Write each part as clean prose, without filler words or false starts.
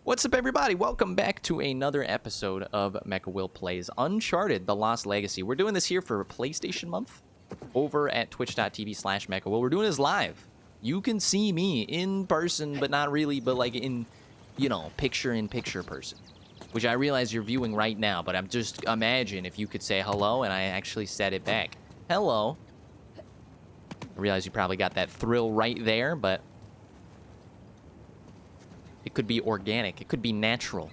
What's up, everybody? Welcome back to another episode of MechaWill Plays Uncharted: The Lost Legacy. We're doing this here for PlayStation Month over at twitch.tv/MechaWill. We're doing this live. You can see me in person, but not really, but like in, you know, picture-in-picture person. Which I realize you're viewing right now, but I'm just, imagine if you could say hello and I actually said it back. Hello. I realize you probably got that thrill right there, but it could be organic. It could be natural.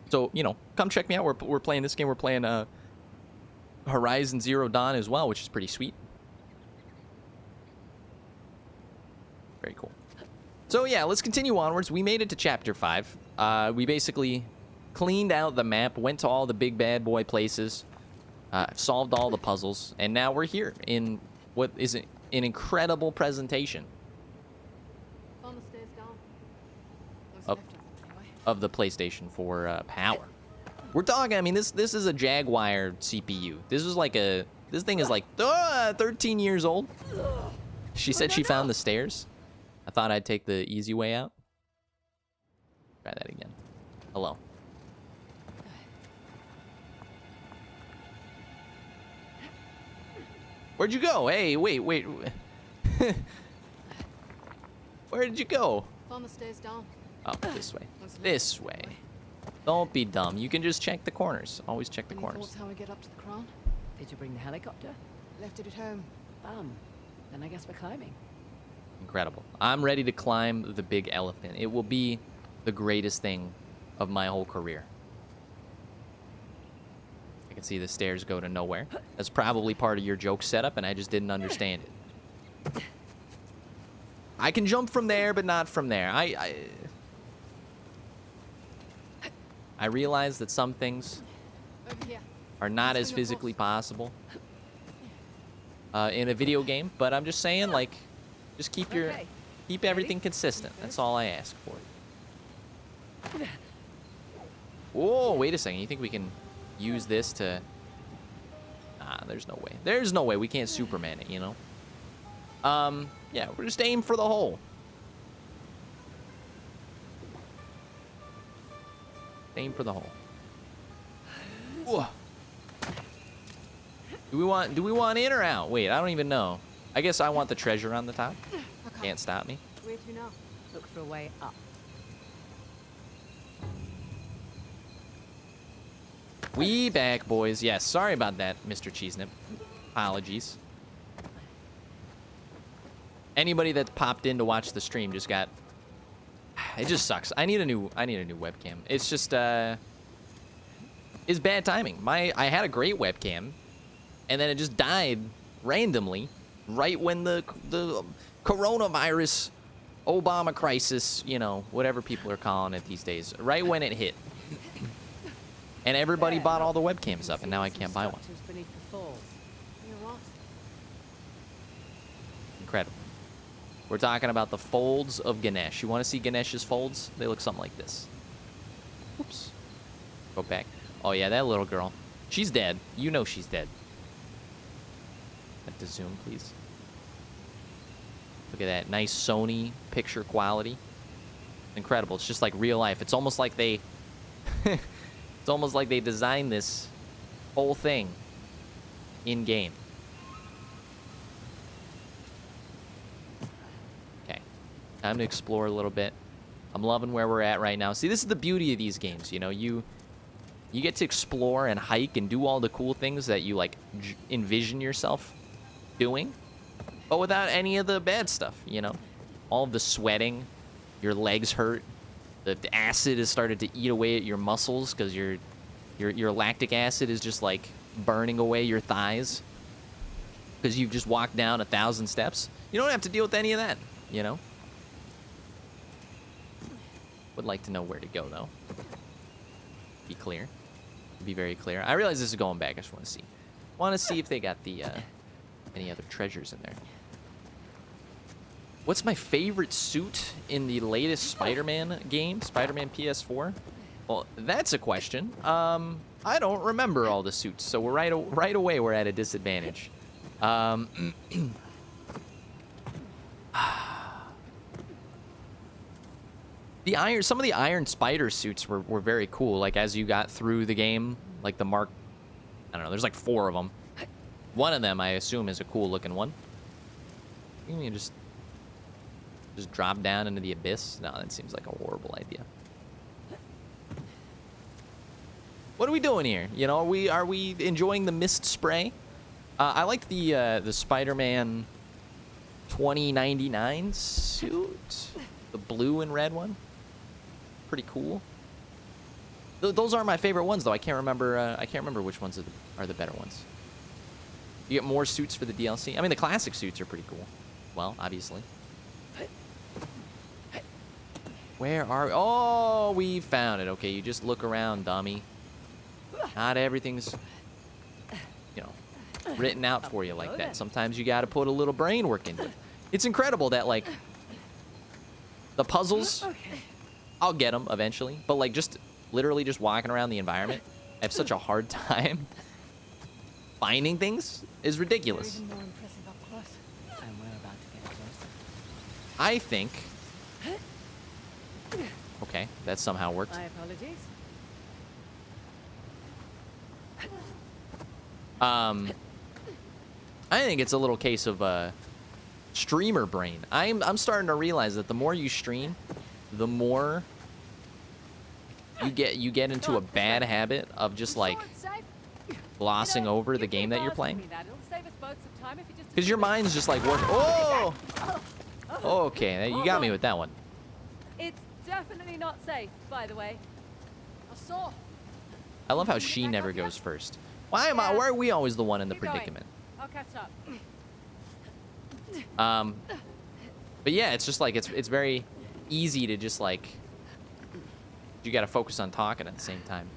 So, you know, come check me out. We're playing this game. We're playing Horizon Zero Dawn as well, which is pretty sweet. Very cool. So, yeah, let's continue onwards. We made it to Chapter 5. We basically cleaned out the map, went to all the big bad boy places, solved all the puzzles, and now we're here in what is an incredible presentation of the PlayStation 4 power. We're talking, I mean, this is a Jaguar CPU. This thing is like 13 years old. She said she found the stairs. I thought I'd take the easy way out. Try that again. Hello. Where'd you go? Hey, wait. Where did you go? On the stairs down. Oh, this way. This way. Don't be dumb. You can just check the corners. Always check the Any corners. thoughts how we get up to the crown? Did you bring the helicopter? Left it at home. Then I guess we're climbing. Incredible. I'm ready to climb the big elephant. It will be the greatest thing of my whole career. I can see the stairs go to nowhere. That's probably part of your joke setup, and I just didn't understand it. I can jump from there, but not from there. I realize that some things Over here. are not as physically possible in a video game, but I'm just saying, like, just keep everything consistent. That's all I ask for. Whoa, wait a second. You think we can use this to... Nah, there's no way. There's no way. We can't Superman it, you know? Yeah, we're just aim for the hole. Aim for the hole. Whoa. Do we want in or out? Wait, I don't even know. I guess I want the treasure on the top. Okay. Can't stop me. Where to now? Look for a way up. We back, boys. Yes, sorry about that, Mr. Cheesenip. Apologies. Anybody that popped in to watch the stream just got... It just sucks. I need a new webcam. It's just it's bad timing. I had a great webcam, and then it just died randomly right when the coronavirus Obama crisis, you know, whatever people are calling it these days, right when it hit. And everybody bought all the webcams up, and now I can't buy one. Beneath the falls. You're right. Incredible. We're talking about the folds of Ganesh. You want to see Ganesh's folds? They look something like this. Oops. Go back. Oh, yeah, that little girl. She's dead. You know she's dead. Have to zoom, please. Look at that. Nice Sony picture quality. Incredible. It's just like real life. It's almost like they... It's almost like they designed this whole thing in-game. Okay. Time to explore a little bit. I'm loving where we're at right now. See, this is the beauty of these games, you know? You get to explore and hike and do all the cool things that you, like, envision yourself doing, but without any of the bad stuff, you know? All of the sweating, your legs hurt, the acid has started to eat away at your muscles because your lactic acid is just like burning away your thighs because you've just walked down 1,000 steps. You don't have to deal with any of that, you know? Would like to know where to go, though. Be clear. Be very clear. I realize this is going back. I just want to see. Want to see if they got the any other treasures in there. What's my favorite suit in the latest Spider-Man game? Spider-Man PS4? Well, that's a question. I don't remember all the suits, so we're right away we're at a disadvantage. Some of the iron spider suits were very cool. Like as you got through the game, like the Mark, I don't know. There's like 4 of them. One of them, I assume, is a cool looking one. You can just drop down into the abyss. No, that seems like a horrible idea. What are we doing here? You know, are we enjoying the mist spray? I like the Spider-Man 2099 suit, the blue and red one. Pretty cool. Those aren't my favorite ones though. I can't remember. I can't remember which ones are the better ones. You get more suits for the DLC. I mean, the classic suits are pretty cool. Well, obviously. Where are we? Oh, we found it. Okay, you just look around, dummy. Not everything's, you know, written out for you like that. Sometimes you got to put a little brain work into it. It's incredible that, like, the puzzles, I'll get them eventually. But, like, just literally just walking around the environment, I have such a hard time finding things is ridiculous. Even more impressive up close. And we're about to get closer. I think... Okay, that somehow worked. My apologies. I think it's a little case of streamer brain. I'm starting to realize that the more you stream, the more you get into a bad habit of just like glossing over the game that you're playing. Because your mind's just like working. Oh! Okay, you got me with that one. It's definitely not safe, by the way. I saw. I love how she never goes first. Why are we always the one in the predicament? I'll catch up. But yeah, it's just like it's very easy to just like you got to focus on talking at the same time.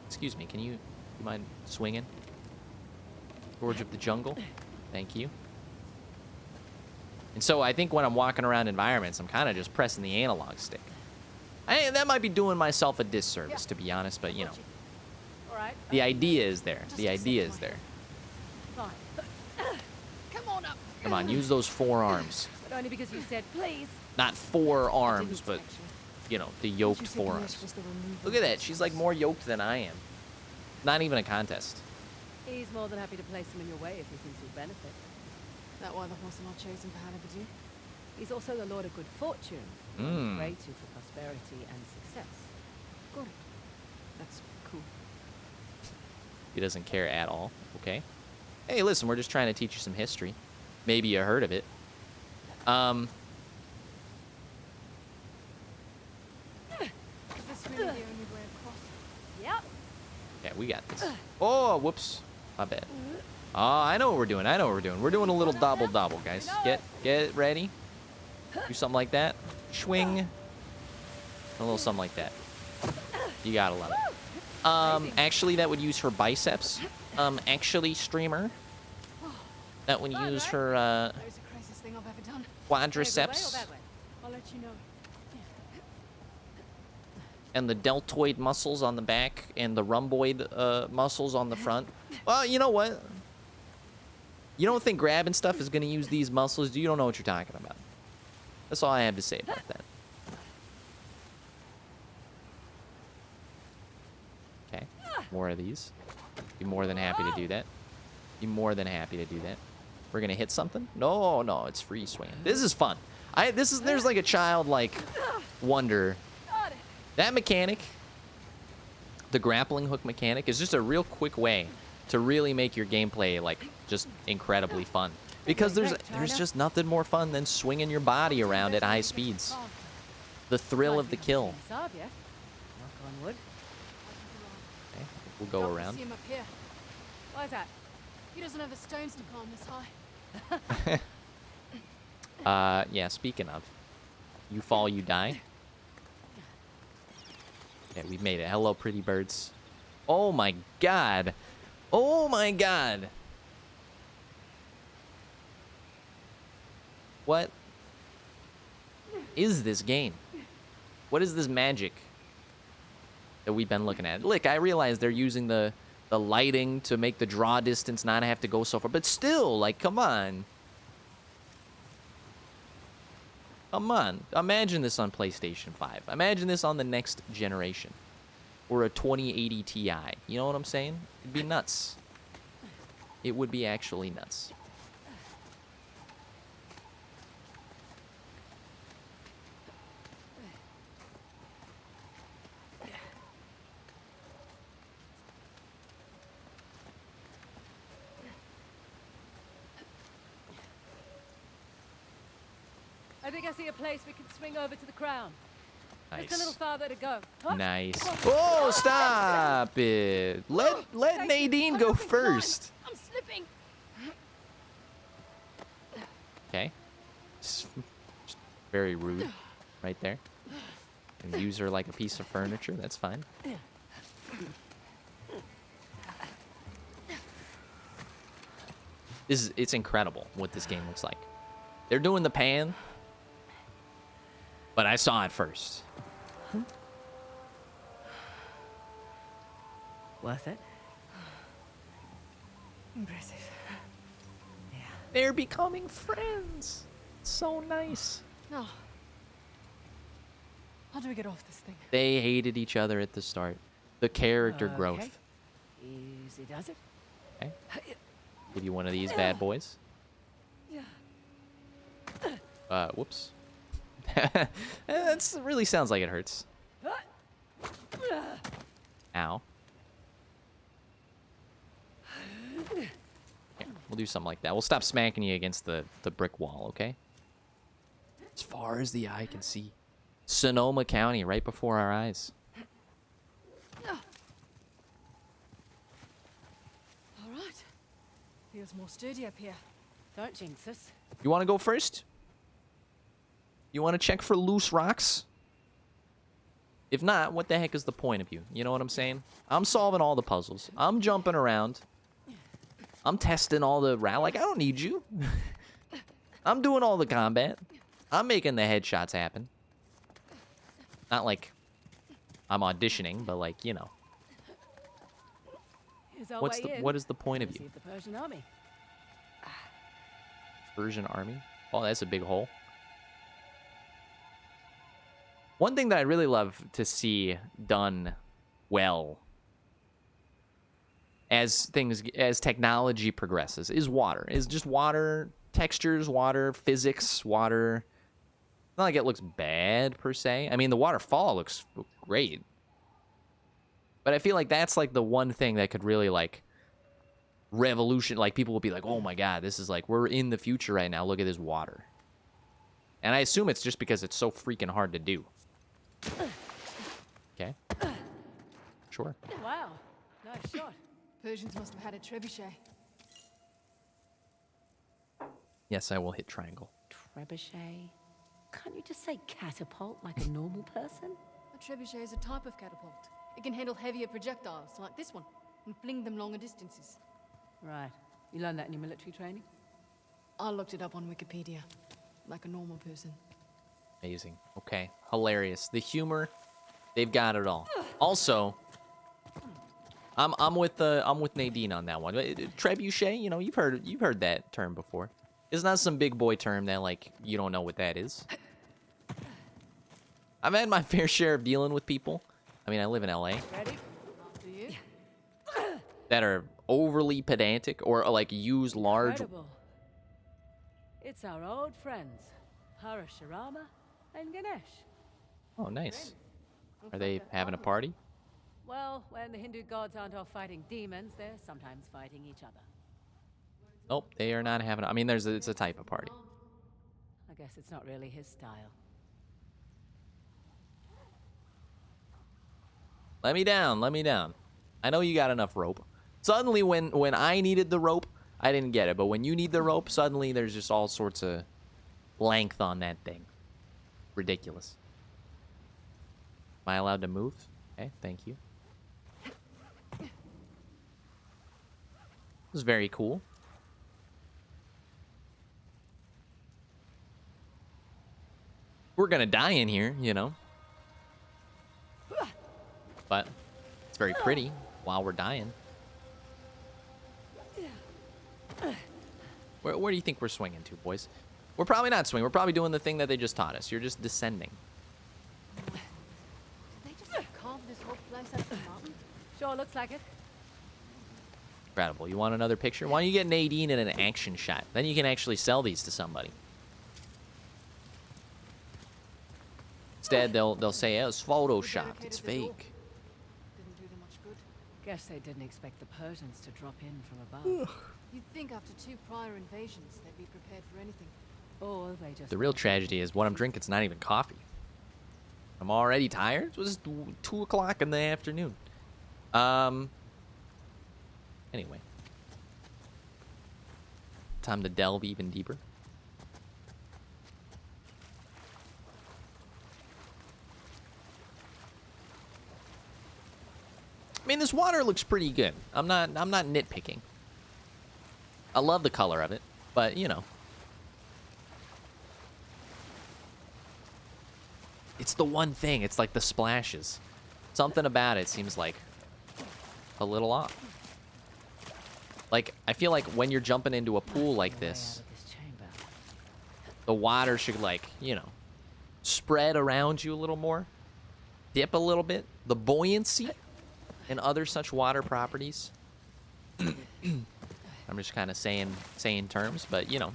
Excuse me, can you mind swinging? Gorge of the Jungle. Thank you. And so I think when I'm walking around environments, I'm kind of just pressing the analog stick. That might be doing myself a disservice, to be honest, but you know. All right. The idea is there. The idea is there. Fine. Come on up. Come on, use those 4 arms. But only because you said please. Not 4 arms, but, you know, the yoked 4 arms. Look at that. She's like more yoked than I am. Not even a contest. He's more than happy to place them in your way if he thinks you'll benefit. That why the horse are not chosen for Hannibal? He's also the Lord of Good Fortune. Mm. Pray to for prosperity and success. Got it. That's cool. He doesn't care at all. Okay. Hey, listen, we're just trying to teach you some history. Maybe you heard of it. Is this really the only way across? Yep. Yeah, we got this. Oh, whoops. My bad. Oh, I know what we're doing. We're doing a little double, guys. Get ready. Do something like that. Swing. A little something like that. You gotta love it. Actually, that would use her biceps. Actually, streamer. That would use her, That was the craziest thing I've ever done. quadriceps. I'll let you know. And the deltoid muscles on the back. And the rhomboid muscles on the front. Well, you know what? You don't think grabbing stuff is going to use these muscles? You don't know what you're talking about. That's all I have to say about that. Okay. More of these. Be more than happy to do that. Be more than happy to do that. We're going to hit something? No, it's free swing. This is fun. There's like a childlike wonder. That mechanic, the grappling hook mechanic, is just a real quick way to really make your gameplay like just incredibly fun. Because there's just nothing more fun than swinging your body around at high speeds. The thrill of the kill. Knock on wood. Okay, we'll go around. See him up here. Why is that? He doesn't have the stones to climb this high. Yeah, speaking of, you fall, you die. Yeah, we've made it. Hello, pretty birds. Oh my god. Oh my god. What is this game? What is this magic that we've been looking at? Look, I realize they're using the lighting to make the draw distance not have to go so far, but still, like, come on. Come on. Imagine this on PlayStation 5. Imagine this on the next generation. Or a 2080 Ti. You know what I'm saying? It'd be nuts. It would be actually nuts. I think I see a place we can swing over to the crown. Nice. Just a little farther to go. Huh? Nice. Oh, stop it. Let Nadine go first. I'm slipping. Okay. Just very rude right there. And use her like a piece of furniture. That's fine. It's incredible what this game looks like. They're doing the pan, but I saw it first. Worth it? Impressive. Yeah. They're becoming friends. So nice. No. How do we get off this thing? They hated each other at the start. The character Okay. growth. Easy does it. Okay. Give you one of these bad boys. Whoops. That really sounds like it hurts. Ow. Here, we'll do something like that. We'll stop smacking you against the brick wall, okay? As far as the eye can see. Sonoma County, right before our eyes. All right. Feels more sturdy up here. Don't jinx us. You want to go first? You want to check for loose rocks? If not, what the heck is the point of you? You know what I'm saying? I'm solving all the puzzles. I'm jumping around. I'm testing all the like, I don't need you. I'm doing all the combat. I'm making the headshots happen. Not like I'm auditioning, but like, you know. Here's our What's way the in. what is the point of See you? the Persian army. Persian army? Oh, that's a big hole. One thing that I really love to see done well as technology progresses is water. Is just water textures, water physics, water. Not like it looks bad per se. I mean, the waterfall looks great. But I feel like that's like the one thing that could really like revolution. Like people will be like, "Oh my god, this is like we're in the future right now. Look at this water." And I assume it's just because it's so freaking hard to do. Okay. Sure. Wow. Nice shot. Persians must have had a trebuchet. Yes, I will hit triangle. Trebuchet. Can't you just say catapult like a normal person? A trebuchet is a type of catapult. It can handle heavier projectiles, like this one, and fling them longer distances. Right. You learned that in your military training? I looked it up on Wikipedia, like a normal person. Amazing. Okay. Hilarious. The humor, they've got it all. Also, I'm with Nadine on that one. Trebuchet, you know, you've heard that term before. It's not some big boy term that like you don't know what that is. I've had my fair share of dealing with people. I mean, I live in LA. Ready? Do you? That are overly pedantic or like use large. Incredible. It's our old friends, Parashurama and Ganesh. Oh, nice. Are they having a party? Well, when the Hindu gods aren't off fighting demons, they're sometimes fighting each other. Nope, they are not having. I mean, it's a type of party. I guess it's not really his style. Let me down. Let me down. I know you got enough rope. Suddenly, when I needed the rope, I didn't get it. But when you need the rope, suddenly there's just all sorts of length on that thing. Ridiculous. Am I allowed to move? Okay, thank you. This is very cool. We're gonna die in here, you know. But it's very pretty while we're dying. Where do you think we're swinging to, boys? We're probably not swinging. We're probably doing the thing that they just taught us. You're just descending. Did they just carve this whole place out of the mountain? Sure looks like it. Incredible. You want another picture? Why don't you get Nadine in an action shot? Then you can actually sell these to somebody. Instead, they'll say, oh, it's photoshopped. It's fake. Didn't do them much good. Guess they didn't expect the Persians to drop in from above. You'd think after 2 prior invasions, they'd be prepared for anything. Or they just... The real tragedy is what I'm drinking. It's not even coffee. I'm already tired. It was 2 o'clock in the afternoon. Anyway. Time to delve even deeper. I mean, this water looks pretty good. I'm not nitpicking. I love the color of it, but you know. It's the one thing. It's like the splashes. Something about it seems like a little off. Like, I feel like when you're jumping into a pool like this, the water should, like, you know, spread around you a little more. Dip a little bit. The buoyancy and other such water properties. I'm just kind of saying terms, but, you know.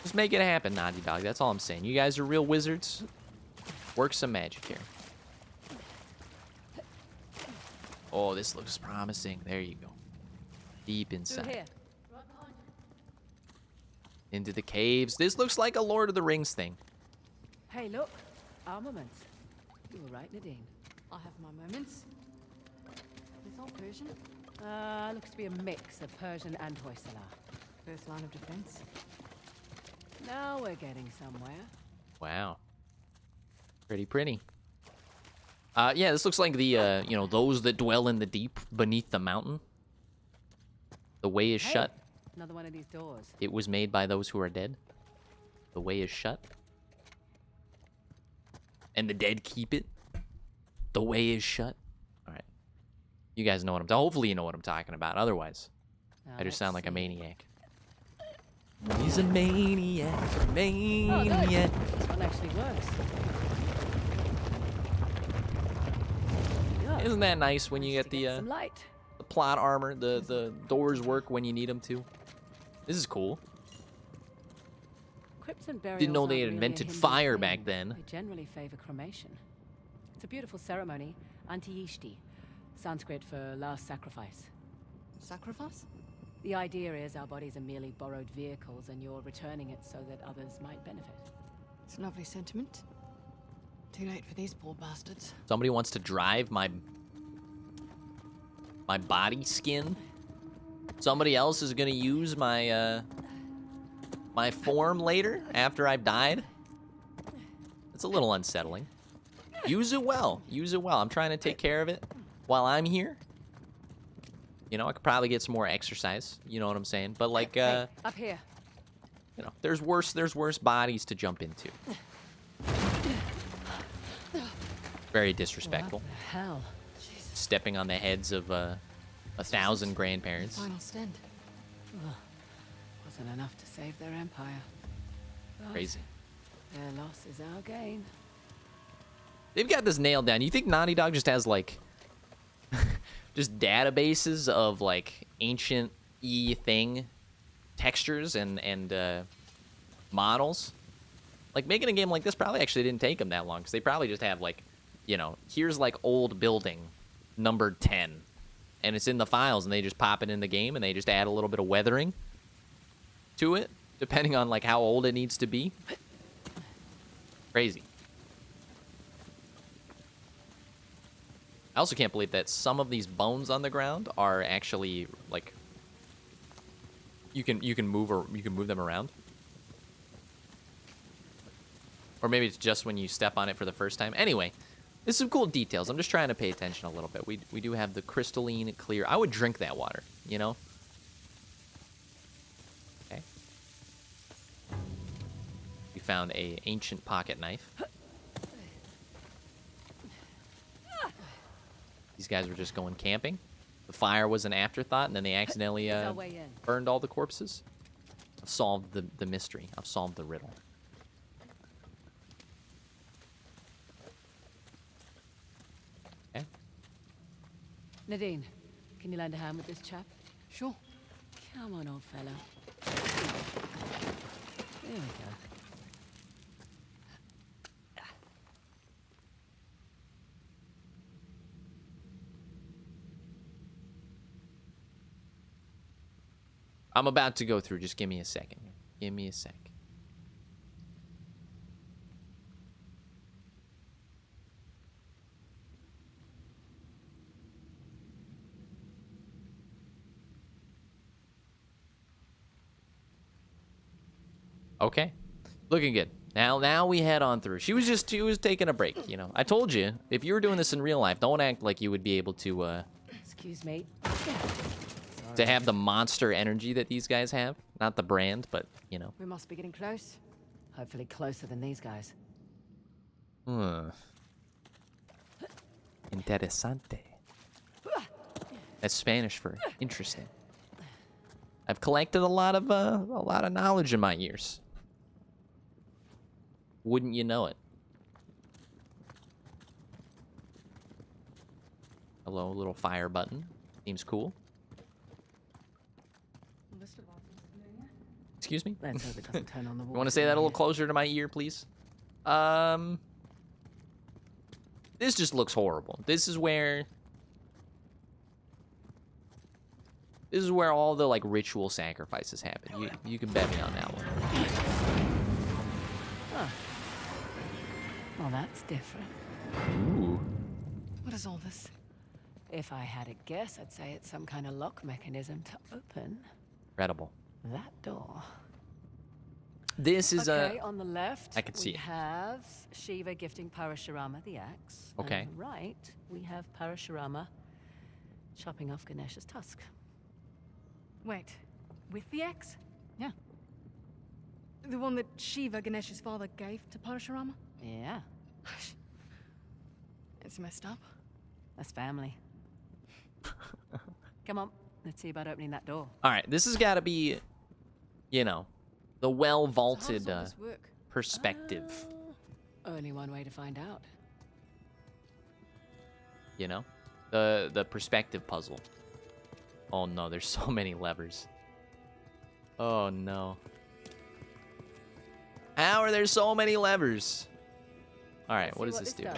Just make it happen, Naughty Dog. That's all I'm saying. You guys are real wizards. Work some magic here. Oh, this looks promising. There you go. Deep inside. Here. Into the caves. This looks like a Lord of the Rings thing. Hey, look. Armaments. You were right, Nadine. I have my moments. It's all Persian. Looks to be a mix of Persian and Hoysala. First line of defense. Now we're getting somewhere. Wow. Pretty. Yeah, this looks like the, you know, those that dwell in the deep beneath the mountain. The way is shut. Another one of these doors. It was made by those who are dead. The way is shut. And the dead keep it. The way is shut. All right. You guys know what I'm... Hopefully you know what I'm talking about. Otherwise, Now I just sound like a let's see. maniac. He's a maniac. Maniac. This one actually works. Yeah. Isn't that nice when you Managed get to the some light. plot armor, the doors work when you need them to? This is cool. Crypts and burials Didn't know they aren't had really a invented Hindu fire thing. back then. They generally favor cremation. It's a beautiful ceremony, Antiyishti, Sanskrit for last sacrifice. Sacrifice? The idea is our bodies are merely borrowed vehicles and you're returning it so that others might benefit. It's a lovely sentiment. Too late for these poor bastards. Somebody wants to drive my body skin. Somebody else is gonna use my my form later after I've died. It's a little unsettling. Use it well. Use it well. I'm trying to take care of it while I'm here. You know, I could probably get some more exercise. You know what I'm saying? But like, Hey, up here. you know, there's worse bodies to jump into. Very disrespectful. What the hell? Stepping on the heads of 1,000 grandparents. Final stand. Wasn't enough to save their empire. But Crazy. their loss is our gain. They've got this nailed down. You think Naughty Dog just has like just databases of like ancient thing textures and models? Like making a game like this probably actually didn't take them that long because they probably just have like, you know, here's like old building numbered 10 and it's in the files and they just pop it in the game and they just add a little bit of weathering to it depending on like how old it needs to be. Crazy. I also can't believe that some of these bones on the ground are actually like you can move them around. Or maybe it's just when you step on it for the first time. Anyway, there's some cool details. I'm just trying to pay attention a little bit. We do have the crystalline clear. I would drink that water, you know? Okay. We found a ancient pocket knife. These guys were just going camping. The fire was an afterthought, and then they accidentally It's our way in. burned all the corpses. solved the mystery. I've solved the riddle. Okay. Nadine, can you lend a hand with this chap? Sure. Come on, old fellow. There we go. I'm about to go through. Just give me a second. Give me a sec. Okay. Looking good. Now we head on through. She was taking a break, you know. I told you, if you were doing this in real life, don't act like you would be able to Excuse me. to have the monster energy that these guys have. Not the brand, but, you know. We must be getting close. Hopefully closer than these guys. Interesante. That's Spanish for interesting. I've collected a lot of knowledge in my years. Wouldn't you know it? Hello, little fire button. Seems cool. Excuse me? Let's hope it doesn't turn on the wall. You want to say that a little closer to my ear, please? This just looks horrible. This is where all the, like, ritual sacrifices happen. You can bet me on that one. Huh. Well, that's different. Ooh. What is all this? If I had a guess, I'd say it's some kind of lock mechanism to open Incredible. that door. This is Okay, on the left, I can see we it. have Shiva gifting Parashurama the axe. Okay. On the right, we have Parashurama chopping off Ganesh's tusk. Wait, with the axe? Yeah. The one that Shiva, Ganesh's father, gave to Parashurama? Yeah, It's messed up. that's family. Come on, let's see about opening that door. All right, this has got to be, you know, the well-vaulted So how does all this work? perspective, Only one way to find out. you know? The perspective puzzle. Oh, no, there's so many levers. Oh, no. How are there so many levers? All right, Let's what see does this do? does.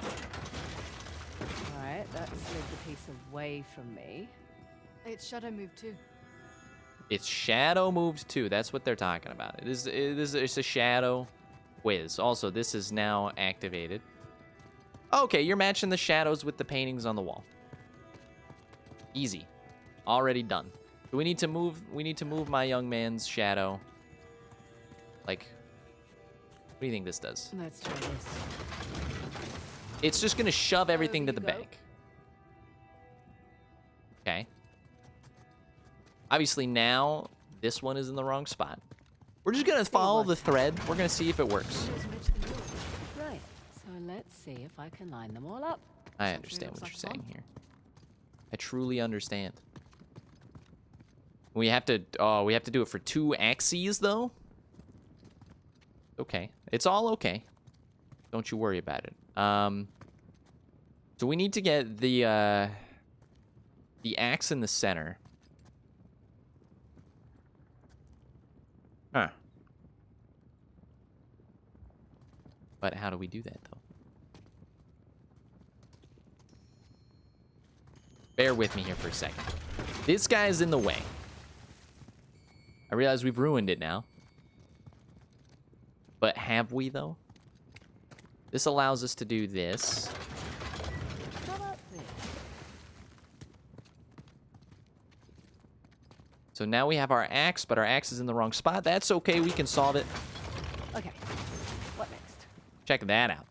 All right, that slid the piece away from me. Its shadow moved too. It's shadow moved too. That's what they're talking about. It's a shadow whiz. Also, this is now activated. Okay, you're matching the shadows with the paintings on the wall. Easy. Already done. Do we need to move? We need to move my young man's shadow. Like, what do you think this does? Let's try this. It's just gonna shove everything to Over the you go. back. Okay. Obviously now this one is in the wrong spot. We're just gonna follow the thread. We're gonna see if it works. Right, so let's see if I can line them all up. I understand what you're saying here. I truly understand. We have to do it for 2 axes though. Okay, it's all okay. Don't you worry about it. So we need to get the axe in the center. Huh. But how do we do that though? Bear with me here for a second. This guy is in the way. I realize we've ruined it now. But have we, though? This allows us to do this. How about this? So now we have our axe, but our axe is in the wrong spot. That's okay. We can solve it. Okay, what next? Check that out.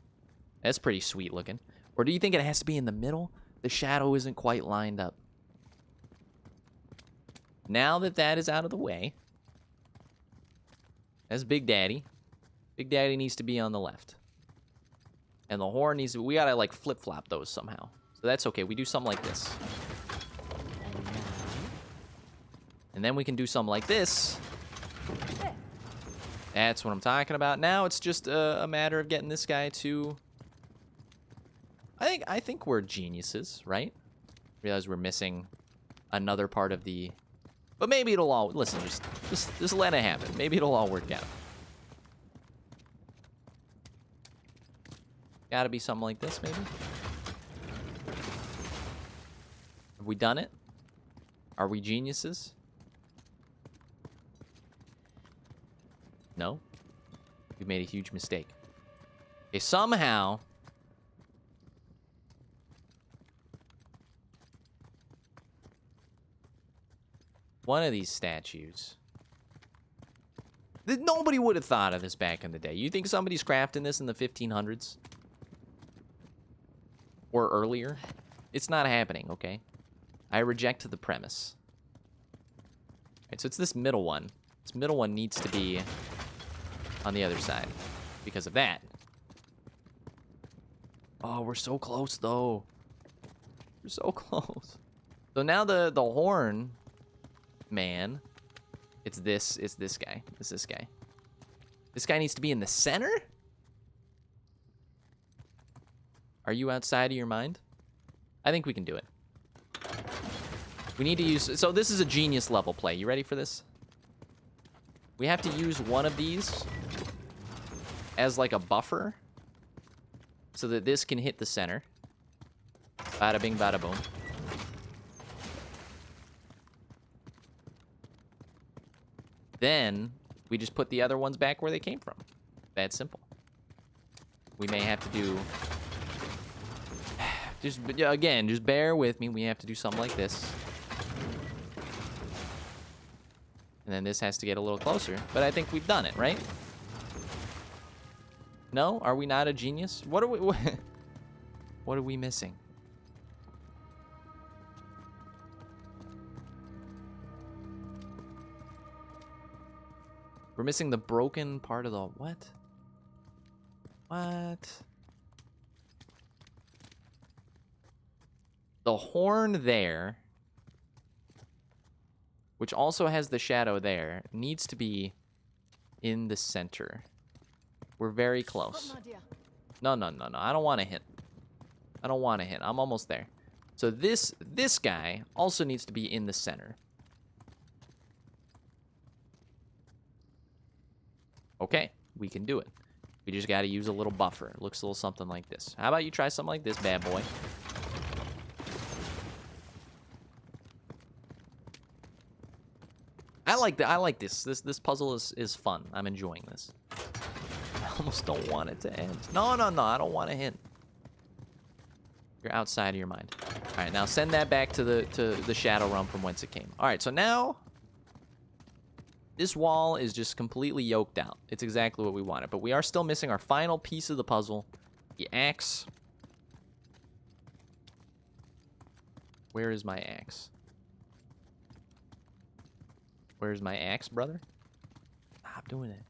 That's pretty sweet looking. Or do you think it has to be in the middle? The shadow isn't quite lined up. Now that that is out of the way, that's Big Daddy. Big Daddy needs to be on the left. And the horn needs to... We gotta, like, flip-flop those somehow. So that's okay. We do something like this. And now, And then we can do something like this. there. That's what I'm talking about. Now it's just a matter of getting this guy to... I think we're geniuses, right? Realize we're missing another part of the... But maybe it'll all... Listen, just let it happen. Maybe it'll all work out. Gotta be something like this, maybe? Have we done it? Are we geniuses? No? We've made a huge mistake. Okay, somehow... one of these statues... Nobody would have thought of this back in the day. You think somebody's crafting this in the 1500s? Or earlier? It's not happening, okay? I reject the premise. Alright, so it's this middle one. This middle one needs to be on the other side because of that. Oh, we're so close, though. We're so close. So now the horn man, it's this guy. It's this guy. This guy needs to be in the center? Are you outside of your mind? I think we can do it. We need to use... So this is a genius level play. You ready for this? We have to use one of these as like a buffer so that this can hit the center. Bada bing, bada boom. Then we just put the other ones back where they came from. That simple. We may have to do... Again, just bear with me. We have to do something like this. And then this has to get a little closer. But I think we've done it, right? No? Are we not a genius? What are we... What are we missing? We're missing the broken part of the... What? What? The horn there, which also has the shadow there, needs to be in the center. We're very close. No. I don't want to hit. I don't want to hit. I'm almost there. So this guy also needs to be in the center. Okay, we can do it. We just got to use a little buffer. It looks a little something like this. How about you try something like this, bad boy? I like this. This puzzle is fun. I'm enjoying this. I almost don't want it to end. No. I don't want to hit. You're outside of your mind. All right, now send that back to the shadow realm from whence it came. All right, so now this wall is just completely yoked out. It's exactly what we wanted, but we are still missing our final piece of the puzzle, the axe. Where is my axe? Where's my axe, brother? Stop doing it.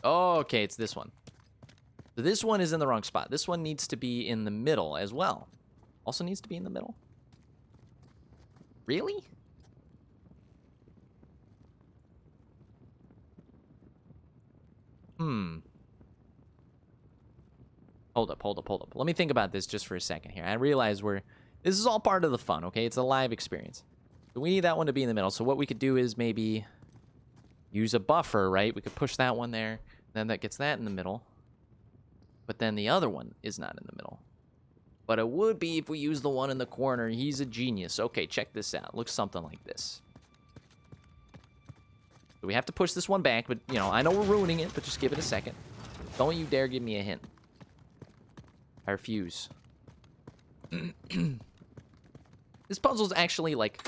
Oh, okay, it's this one. So this one is in the wrong spot. This one needs to be in the middle as well. Also needs to be in the middle. Really? Hold up. Let me think about this just for a second here. I realize this is all part of the fun, okay? It's a live experience. So we need that one to be in the middle. So what we could do is maybe use a buffer, right? We could push that one there. Then that gets that in the middle. But then the other one is not in the middle. But it would be if we use the one in the corner. He's a genius. Okay, check this out. Looks something like this. So we have to push this one back, but, you know, I know we're ruining it, but just give it a second. Don't you dare give me a hint. I refuse. This puzzle's actually, like...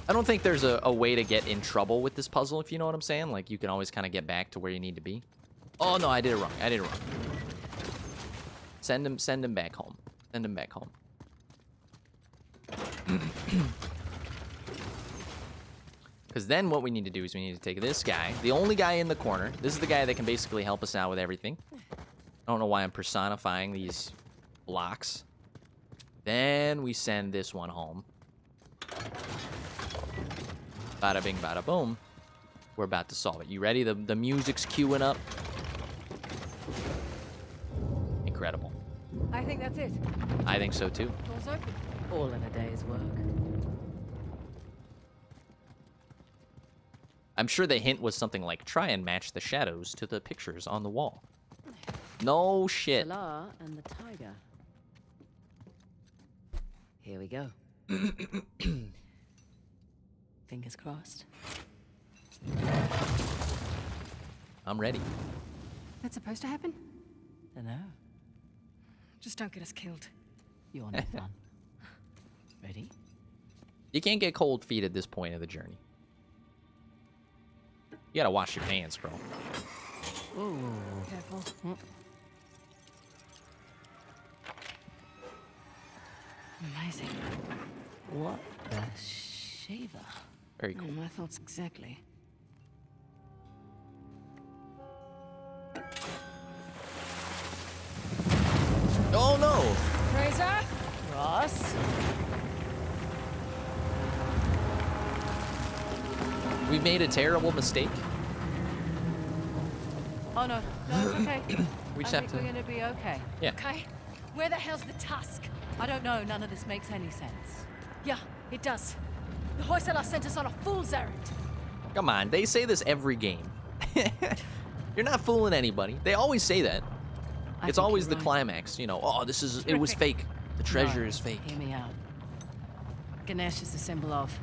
I don't think there's a way to get in trouble with this puzzle, if you know what I'm saying. Like, you can always kind of get back to where you need to be. Oh, no, I did it wrong. Send him back home. Send him back home. Because then what we need to do is we need to take this guy, the only guy in the corner. This is the guy that can basically help us out with everything. I don't know why I'm personifying these blocks. Then we send this one home. Bada bing, bada boom. We're about to solve it. You ready? The music's queuing up. Incredible. I think that's it. I think so too. Doors open. All in a day's work. I'm sure the hint was something like, try and match the shadows to the pictures on the wall. No shit. Salah and the tiger. Here we go. Fingers crossed. I'm ready. That's supposed to happen? Dunno. Just don't get us killed. You're no fun. Ready? You can't get cold feet at this point of the journey. You gotta wash your hands, girl. Ooh. Careful. Amazing. What the Shiva? Very cool. My thoughts exactly. Oh no! Frazer? Ross? We made a terrible mistake. Oh no, no, it's okay. We just I have think to. we're gonna be okay. Yeah. Okay. Where the hell's the tusk? I don't know, none of this makes any sense. Yeah, it does. The Hoysala sent us on a fool's errand. Come on, they say this every game. You're not fooling anybody. They always say that. I It's think always you're the right. climax. You know, oh, this is it was Terrific. fake. The treasure No, is fake. Hear me out. Ganesh is the symbol of,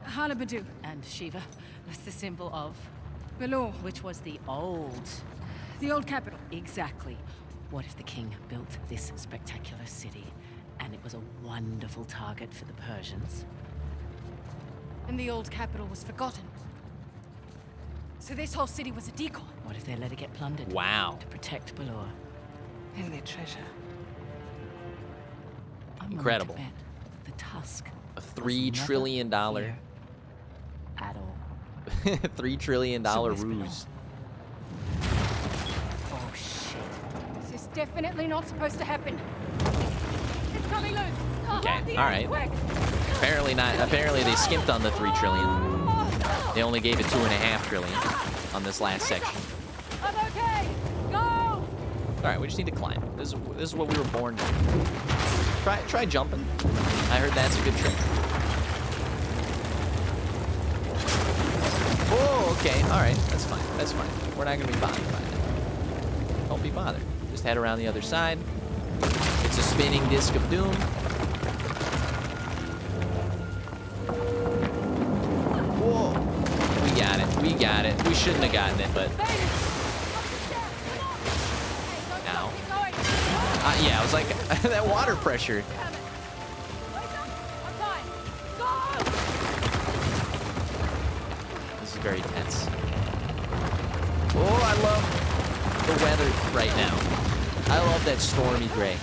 Halabadu. and Shiva was the symbol of, Below. which was the old. The old capital. Exactly. What if the king built this spectacular city, and it was a wonderful target for the Persians? And the old capital was forgotten. So this whole city was a decoy. What if they let it get plundered? Wow. To protect Balor. And their treasure. I'm willing Incredible. to bet the tusk. A was $3 never trillion here at all. $3 trillion So it's ruse. Oh shit. This is definitely not supposed to happen. It's coming loose. Okay, all right. Apparently not. Apparently they skimped on the 3 trillion. They only gave it 2.5 trillion on this last section. I'm okay. Go. All right, we just need to climb. This is what we were born to do. Try jumping. I heard that's a good trick. Oh, okay. All right, that's fine. That's fine. We're not gonna be bothered by that. Don't be bothered. Just head around the other side. It's a spinning disc of doom. Whoa. We got it. We got it. We shouldn't have gotten it, but now. Yeah, I was like, that water pressure. This is very tense. Oh, I love the weather right now. I love that stormy gray.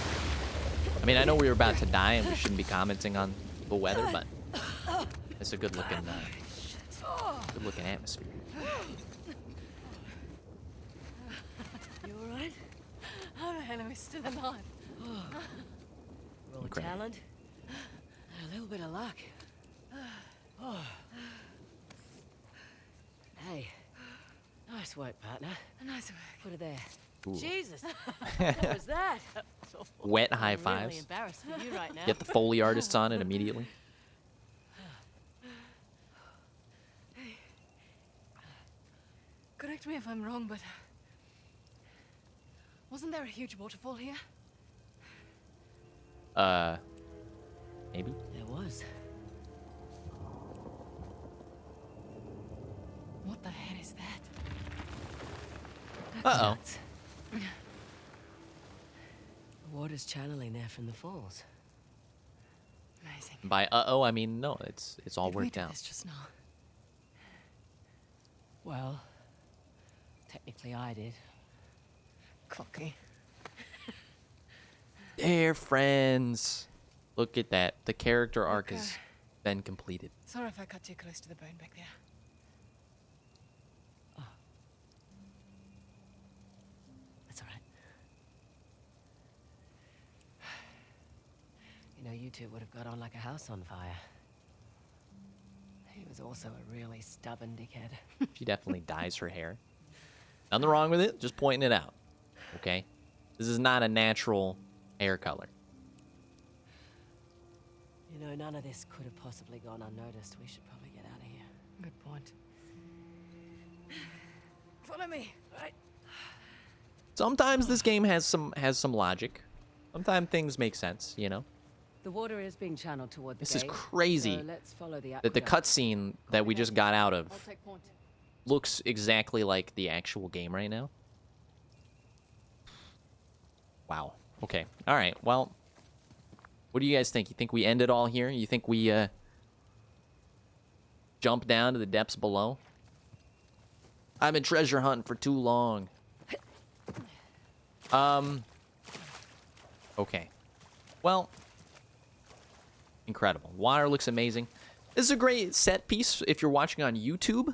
I mean, I know we were about to die and we shouldn't be commenting on the weather, but it's a good looking atmosphere. You alright? How the hell are we still alive? Raw Incredible. talent. A little bit of luck. Hey. Nice work, partner. Nice work. Put it there. Ooh. Jesus. What was that? Wet high I'm really fives. embarrassed for you right now. Get the Foley artists on it immediately. Correct me if I'm wrong, but wasn't there a huge waterfall here? Maybe? There was. What the hell is that? Uh-oh. Nuts. The water's channeling there from the falls. Amazing. By uh-oh, I mean, no, it's all Did we worked do out. this just now? Well, technically I did. Cocky. They're friends. Look at that. The character arc Okay. has been completed. Sorry if I cut too close to the bone back there. That's all right. two would have got on like a house on fire. He was also a really stubborn dickhead. She definitely dyes her hair. Nothing wrong with it, just pointing it out. Okay? This is not a natural hair color. You know, none of this could have possibly gone unnoticed. We should probably get out of here. Good point. Follow me. Right. Sometimes this game has some logic. Sometimes things make sense, you know? The water is being channeled toward the This is gate, crazy so let's follow the that the aqueduct. cutscene that we just got out of I'll take point. looks exactly like the actual game right now. Wow. Okay. All right. Well, what do you guys think? You think we end it all here? You think we jump down to the depths below? I've been treasure hunting for too long. Okay. Well, incredible. Water looks amazing. This is a great set piece if you're watching on YouTube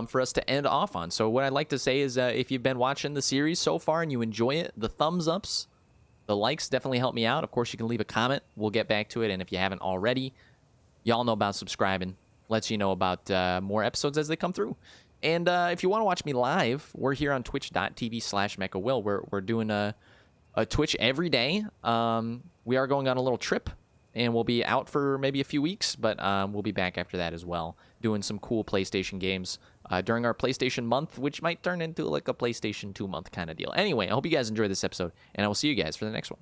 for us to end off on. So what I'd like to say is if you've been watching the series so far and you enjoy it, the thumbs ups, the likes definitely help me out. Of course, you can leave a comment. We'll get back to it. And if you haven't already, y'all know about subscribing. Lets you know about more episodes as they come through. And if you want to watch me live, we're here on twitch.tv/MechaWill. We're doing a Twitch every day. We are going on a little trip, and we'll be out for maybe a few weeks, but we'll be back after that as well, doing some cool PlayStation games during our PlayStation month, which might turn into like a PlayStation 2 month kind of deal. Anyway, I hope you guys enjoyed this episode, and I will see you guys for the next one.